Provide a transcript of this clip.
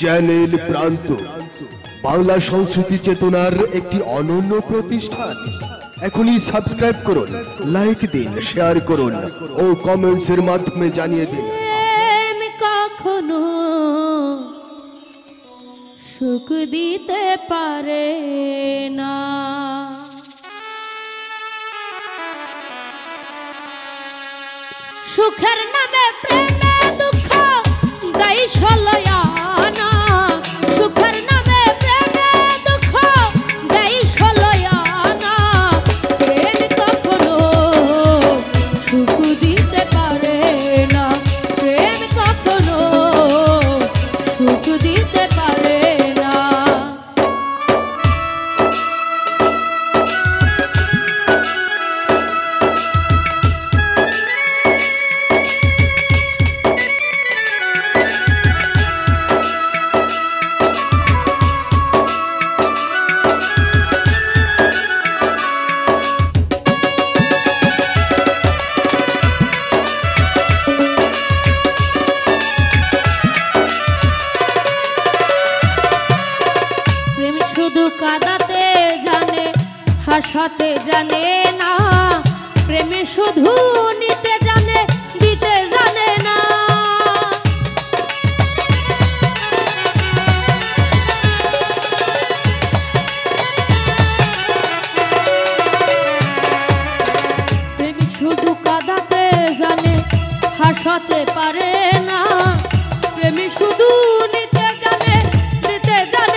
Channel প্রান্ত বাংলা সংস্কৃতি চেতনার একটি অনন্য প্রতিষ্ঠান। এখনই সাবস্ক্রাইব করুন, লাইক দিন, শেয়ার করুন ও কমেন্টসের মাধ্যমে জানিয়ে দিন। কখনো সুখ দিতে পারে না, সুখের নামে প্রেমে দুঃখ দেয় ষোলয়ানা, সুখের নামে প্রেমে দুঃখ দেয় ষোলয়ানা। প্রেম কখনো সুখ দিতে পারে না, প্রেম কখনো সুখ দিতে পারে না। কাঁদাতে জানে, হাসাতে জানে না, প্রেমে শুধু নিতে জানে, দিতে জানে না। প্রেমে শুধু কাঁদাতে জানে, হাসাতে পারে না, প্রেমে শুধু নিতে জানে, দিতে জানে